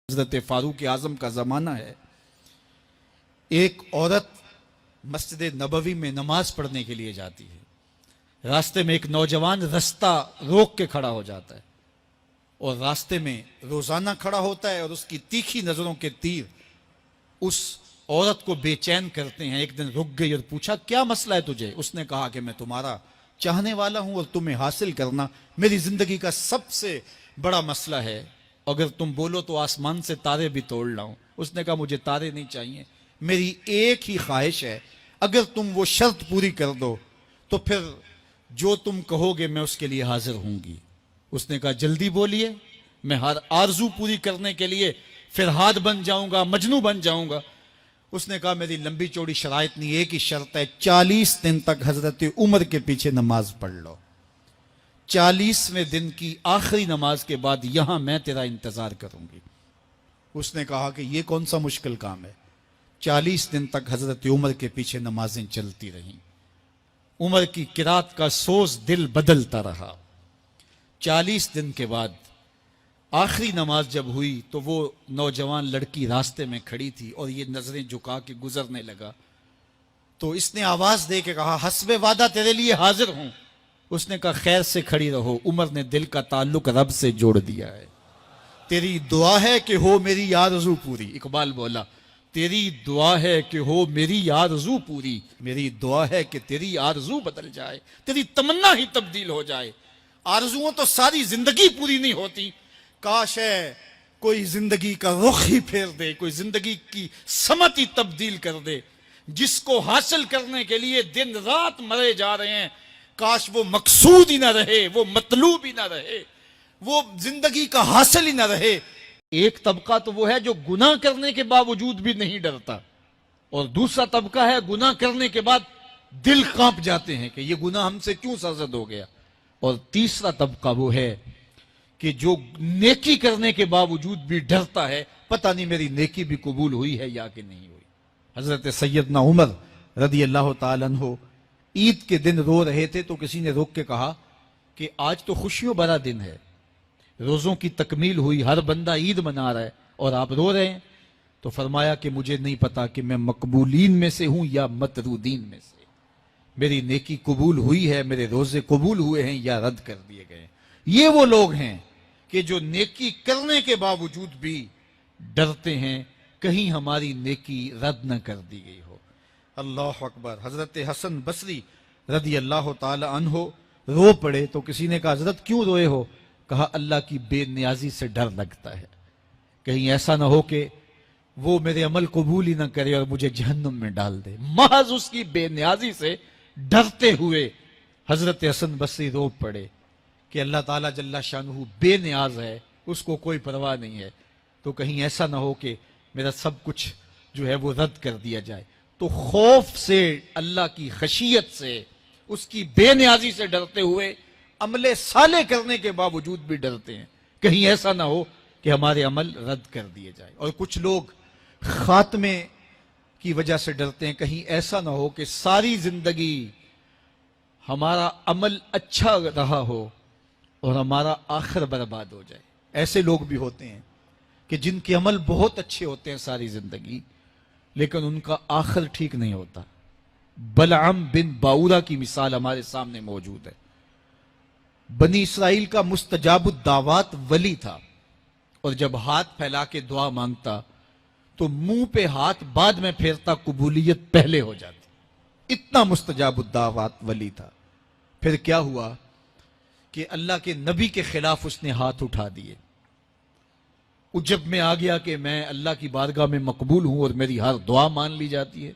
حضرت فاروق اعظم کا زمانہ ہے. ایک عورت مسجد نبوی میں نماز پڑھنے کے لیے جاتی ہے. راستے میں ایک نوجوان رستہ روک کے کھڑا ہو جاتا ہے اور راستے میں روزانہ کھڑا ہوتا ہے اور اس کی تیکھی نظروں کے تیر اس عورت کو بے چین کرتے ہیں. ایک دن رک گئی اور پوچھا کیا مسئلہ ہے تجھے؟ اس نے کہا کہ میں تمہارا چاہنے والا ہوں اور تمہیں حاصل کرنا میری زندگی کا سب سے بڑا مسئلہ ہے. اگر تم بولو تو آسمان سے تارے بھی توڑ لاؤں. اس نے کہا مجھے تارے نہیں چاہیے، میری ایک ہی خواہش ہے، اگر تم وہ شرط پوری کر دو تو پھر جو تم کہو گے میں اس کے لیے حاضر ہوں گی. اس نے کہا جلدی بولیے، میں ہر آرزو پوری کرنے کے لیے فرہاد بن جاؤں گا، مجنوں بن جاؤں گا. اس نے کہا میری لمبی چوڑی شرائط نہیں، ایک ہی شرط ہے، 40 دن تک حضرت عمر کے پیچھے نماز پڑھ لو. 40ویں دن کی آخری نماز کے بعد یہاں میں تیرا انتظار کروں گی. اس نے کہا کہ یہ کون سا مشکل کام ہے. 40 دن تک حضرت عمر کے پیچھے نمازیں چلتی رہیں. عمر کی قرات کا سوز دل بدلتا رہا. 40 دن کے بعد آخری نماز جب ہوئی تو وہ نوجوان لڑکی راستے میں کھڑی تھی اور یہ نظریں جھکا کے گزرنے لگا. تو اس نے آواز دے کے کہا حسب وعدہ تیرے لیے حاضر ہوں. اس نے کہا خیر سے کھڑی رہو، عمر نے دل کا تعلق رب سے جوڑ دیا ہے. تیری دعا ہے کہ ہو میری آرزو پوری. اقبال بولا تیری دعا ہے کہ ہو میری آرزو پوری، میری دعا ہے کہ تیری آرزو بدل جائے، تیری تمنا ہی تبدیل ہو جائے. آرزوؤں تو ساری زندگی پوری نہیں ہوتی. کاش ہے کوئی زندگی کا رخ ہی پھیر دے، کوئی زندگی کی سمت ہی تبدیل کر دے. جس کو حاصل کرنے کے لیے دن رات مرے جا رہے ہیں، کاش وہ مقصود ہی نہ رہے، وہ مطلوب ہی نہ رہے، وہ زندگی کا حاصل ہی نہ رہے. ایک طبقہ تو وہ ہے جو گناہ کرنے کے باوجود بھی نہیں ڈرتا، اور دوسرا طبقہ ہے گناہ کرنے کے بعد دل کانپ جاتے ہیں کہ یہ گناہ ہم سے کیوں سرزد ہو گیا. اور تیسرا طبقہ وہ ہے کہ جو نیکی کرنے کے باوجود بھی ڈرتا ہے، پتہ نہیں میری نیکی بھی قبول ہوئی ہے یا کہ نہیں ہوئی. حضرت سیدنا عمر رضی اللہ تعالیٰ عنہ عید کے دن رو رہے تھے تو کسی نے روک کے کہا کہ آج تو خوشیوں بھرا دن ہے، روزوں کی تکمیل ہوئی، ہر بندہ عید منا رہا ہے اور آپ رو رہے ہیں. تو فرمایا کہ مجھے نہیں پتا کہ میں مقبولین میں سے ہوں یا مطرودین میں سے. میری نیکی قبول ہوئی ہے، میرے روزے قبول ہوئے ہیں یا رد کر دیے گئے ہیں. یہ وہ لوگ ہیں کہ جو نیکی کرنے کے باوجود بھی ڈرتے ہیں کہیں ہماری نیکی رد نہ کر دی گئی ہو. اللہ اکبر. حضرت حسن بصری رضی اللہ تعالی عنہ رو پڑے تو کسی نے کہا حضرت کیوں روئے ہو؟ کہا اللہ کی بے نیازی سے ڈر لگتا ہے، کہیں ایسا نہ ہو کہ وہ میرے عمل قبول ہی نہ کرے اور مجھے جہنم میں ڈال دے. محض اس کی بے نیازی سے ڈرتے ہوئے حضرت حسن بصری رو پڑے کہ اللہ تعالیٰ جل شانہ بے نیاز ہے، اس کو کوئی پرواہ نہیں ہے، تو کہیں ایسا نہ ہو کہ میرا سب کچھ جو ہے وہ رد کر دیا جائے. تو خوف سے، اللہ کی خشیت سے، اس کی بے نیازی سے ڈرتے ہوئے عمل صالح کرنے کے باوجود بھی ڈرتے ہیں کہیں ایسا نہ ہو کہ ہمارے عمل رد کر دیے جائے. اور کچھ لوگ خاتمے کی وجہ سے ڈرتے ہیں کہیں ایسا نہ ہو کہ ساری زندگی ہمارا عمل اچھا رہا ہو اور ہمارا آخر برباد ہو جائے. ایسے لوگ بھی ہوتے ہیں کہ جن کے عمل بہت اچھے ہوتے ہیں ساری زندگی، لیکن ان کا آخر ٹھیک نہیں ہوتا. بلعم بن باورا کی مثال ہمارے سامنے موجود ہے. بنی اسرائیل کا مستجاب الدعوات ولی تھا، اور جب ہاتھ پھیلا کے دعا مانگتا تو منہ پہ ہاتھ بعد میں پھیرتا، قبولیت پہلے ہو جاتی. اتنا مستجاب الدعوات ولی تھا. پھر کیا ہوا کہ اللہ کے نبی کے خلاف اس نے ہاتھ اٹھا دیے. عجب میں آ گیا کہ میں اللہ کی بارگاہ میں مقبول ہوں اور میری ہر دعا مان لی جاتی ہے.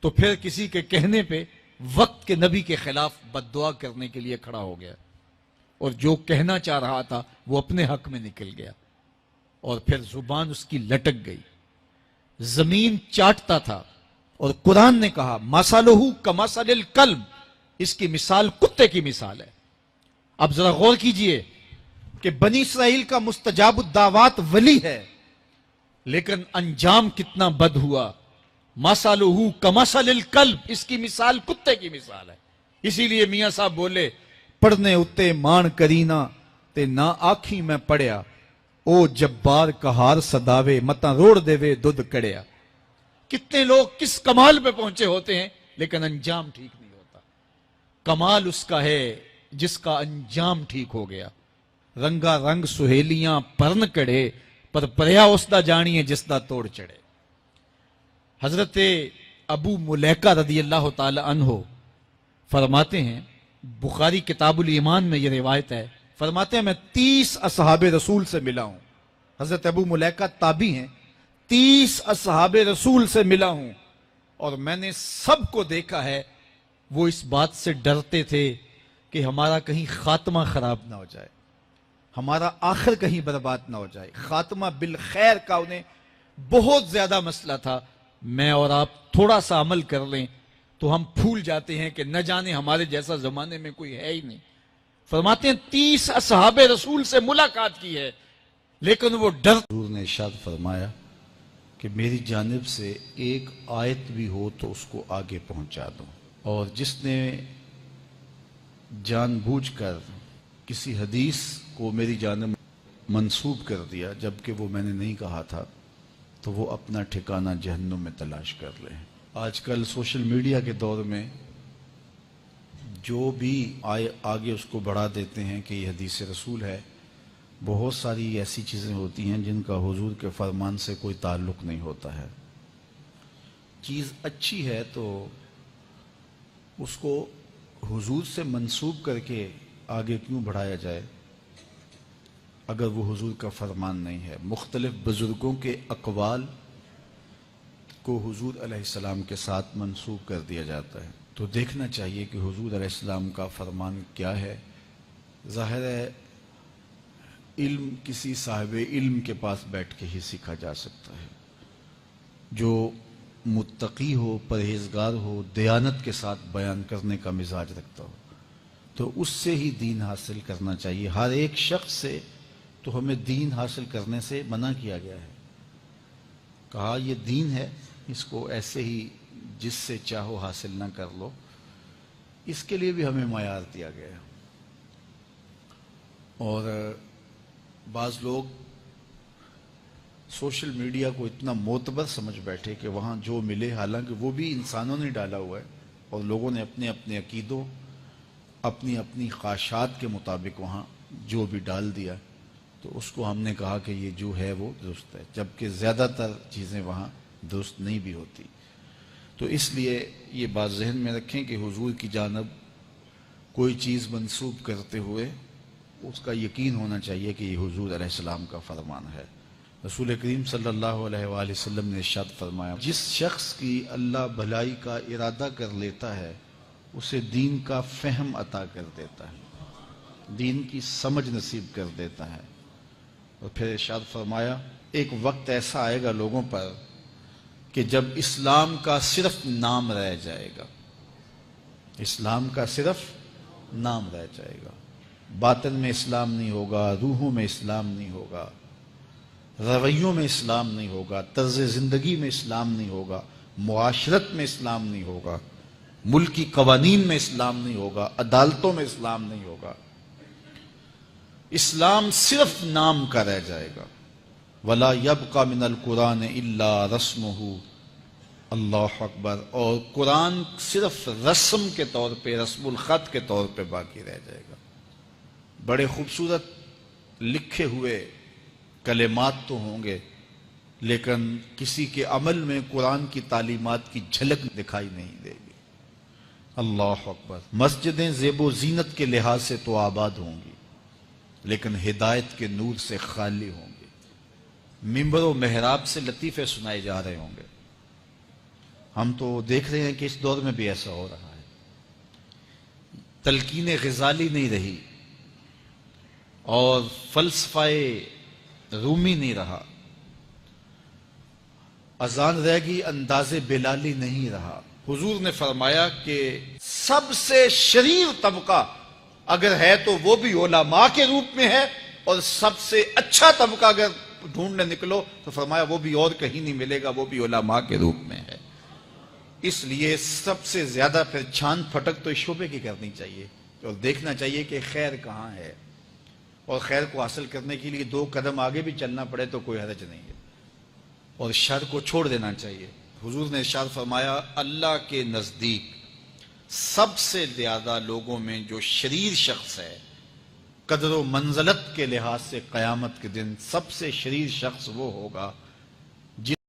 تو پھر کسی کے کہنے پہ وقت کے نبی کے خلاف بد دعا کرنے کے لیے کھڑا ہو گیا، اور جو کہنا چاہ رہا تھا وہ اپنے حق میں نکل گیا، اور پھر زبان اس کی لٹک گئی، زمین چاٹتا تھا. اور قرآن نے کہا مَثَلُهُ كَمَثَلِ الْكَلْبِ، اس کی مثال کتے کی مثال ہے. اب ذرا غور کیجئے کہ بنی اسرائیل کا مستجاب الدعوات ولی ہے، لیکن انجام کتنا بد ہوا. مَثَلُهُ كَمَثَلِ الْكَلْبِ، اس کی مثال کتے کی مثال ہے. اسی لیے میاں صاحب بولے پڑھنے اتے مان کرینا تے نہ آکھی میں پڑھیا، او جبار کہار صداوے متا روڑ دیوے دودھ کڑیا. کتنے لوگ کس کمال پہ پہنچے ہوتے ہیں لیکن انجام ٹھیک نہیں ہوتا. کمال اس کا ہے جس کا انجام ٹھیک ہو گیا. رنگا رنگ سہیلیاں پرن کڑے پر پریا اس دا جانی ہے جس دا توڑ چڑھے. حضرت ابو ملیکہ رضی اللہ تعالی عنہ فرماتے ہیں، بخاری کتاب الایمان میں یہ روایت ہے، فرماتے ہیں میں 30 اصحاب رسول سے ملا ہوں. حضرت ابو ملیکہ تابعی ہیں. 30 اصحاب رسول سے ملا ہوں اور میں نے سب کو دیکھا ہے وہ اس بات سے ڈرتے تھے کہ ہمارا کہیں خاتمہ خراب نہ ہو جائے، ہمارا آخر کہیں برباد نہ ہو جائے. خاتمہ بالخیر کا انہیں بہت زیادہ مسئلہ تھا. میں اور آپ تھوڑا سا عمل کر لیں تو ہم پھول جاتے ہیں کہ نہ جانے ہمارے جیسا زمانے میں کوئی ہے ہی نہیں. فرماتے ہیں 30 اصحاب رسول سے ملاقات کی ہے لیکن وہ ڈر. حضور نے ارشاد فرمایا کہ میری جانب سے ایک آیت بھی ہو تو اس کو آگے پہنچا دو، اور جس نے جان بوجھ کر کسی حدیث کو میری جانب منسوب کر دیا جبکہ وہ میں نے نہیں کہا تھا تو وہ اپنا ٹھکانہ جہنم میں تلاش کر لے. آج کل سوشل میڈیا کے دور میں جو بھی آگے اس کو بڑھا دیتے ہیں کہ یہ حدیث رسول ہے، بہت ساری ایسی چیزیں ہوتی ہیں جن کا حضور کے فرمان سے کوئی تعلق نہیں ہوتا ہے. چیز اچھی ہے تو اس کو حضور سے منسوب کر کے آگے کیوں بڑھایا جائے اگر وہ حضور کا فرمان نہیں ہے. مختلف بزرگوں کے اقوال کو حضور علیہ السلام کے ساتھ منسوب کر دیا جاتا ہے تو دیکھنا چاہیے کہ حضور علیہ السلام کا فرمان کیا ہے. ظاہر ہے علم کسی صاحب علم کے پاس بیٹھ کے ہی سیکھا جا سکتا ہے، جو متقی ہو، پرہیزگار ہو، دیانت کے ساتھ بیان کرنے کا مزاج رکھتا ہو تو اس سے ہی دین حاصل کرنا چاہیے. ہر ایک شخص سے تو ہمیں دین حاصل کرنے سے منع کیا گیا ہے. کہا یہ دین ہے، اس کو ایسے ہی جس سے چاہو حاصل نہ کر لو. اس کے لیے بھی ہمیں معیار دیا گیا ہے. اور بعض لوگ سوشل میڈیا کو اتنا معتبر سمجھ بیٹھے کہ وہاں جو ملے، حالانکہ وہ بھی انسانوں نے ڈالا ہوا ہے اور لوگوں نے اپنے اپنے عقیدوں، اپنی اپنی خواہشات کے مطابق وہاں جو بھی ڈال دیا تو اس کو ہم نے کہا کہ یہ جو ہے وہ درست ہے، جبکہ زیادہ تر چیزیں وہاں درست نہیں بھی ہوتی. تو اس لیے یہ بات ذہن میں رکھیں کہ حضور کی جانب کوئی چیز منسوب کرتے ہوئے اس کا یقین ہونا چاہیے کہ یہ حضور علیہ السلام کا فرمان ہے. رسول کریم صلی اللہ علیہ وآلہ وسلم نے ارشاد فرمایا، جس شخص کی اللہ بھلائی کا ارادہ کر لیتا ہے اسے دین کا فہم عطا کر دیتا ہے، دین کی سمجھ نصیب کر دیتا ہے. اور پھر ارشاد فرمایا ایک وقت ایسا آئے گا لوگوں پر کہ جب اسلام کا صرف نام رہ جائے گا، اسلام کا صرف نام رہ جائے گا. باطن میں اسلام نہیں ہوگا، روحوں میں اسلام نہیں ہوگا، رویوں میں اسلام نہیں ہوگا، طرز زندگی میں اسلام نہیں ہوگا، معاشرت میں اسلام نہیں ہوگا، ملکی قوانین میں اسلام نہیں ہوگا، عدالتوں میں اسلام نہیں ہوگا. اسلام صرف نام کا رہ جائے گا. وَلَا يَبْقَى مِنَ الْقُرْآنِ إِلَّا رَسْمُهُ، اللہ اکبر. اور قرآن صرف رسم کے طور پہ، رسم الخط کے طور پہ باقی رہ جائے گا. بڑے خوبصورت لکھے ہوئے کلمات تو ہوں گے لیکن کسی کے عمل میں قرآن کی تعلیمات کی جھلک دکھائی نہیں دے گی. اللہ اکبر. مسجدیں زیب و زینت کے لحاظ سے تو آباد ہوں گی لیکن ہدایت کے نور سے خالی ہوں گی. ممبر و محراب سے لطیفے سنائے جا رہے ہوں گے. ہم تو دیکھ رہے ہیں کہ اس دور میں بھی ایسا ہو رہا ہے. تلقین غزالی نہیں رہی اور فلسفہ رومی نہیں رہا. اذان رہ گئی، انداز بلالی نہیں رہا. حضور نے فرمایا کہ سب سے شریر طبقہ اگر ہے تو وہ بھی علماء کے روپ میں ہے، اور سب سے اچھا طبقہ اگر ڈھونڈنے نکلو تو فرمایا وہ بھی اور کہیں نہیں ملے گا، وہ بھی علماء کے روپ میں ہے. اس لیے سب سے زیادہ پھر چھان پھٹک تو اس شعبے کی کرنی چاہیے اور دیکھنا چاہیے کہ خیر کہاں ہے. اور خیر کو حاصل کرنے کے لیے 2 قدم آگے بھی چلنا پڑے تو کوئی حرج نہیں ہے، اور شر کو چھوڑ دینا چاہیے۔ حضور نے ارشاد فرمایا اللہ کے نزدیک سب سے زیادہ لوگوں میں جو شریر شخص ہے، قدر و منزلت کے لحاظ سے قیامت کے دن سب سے شریر شخص وہ ہوگا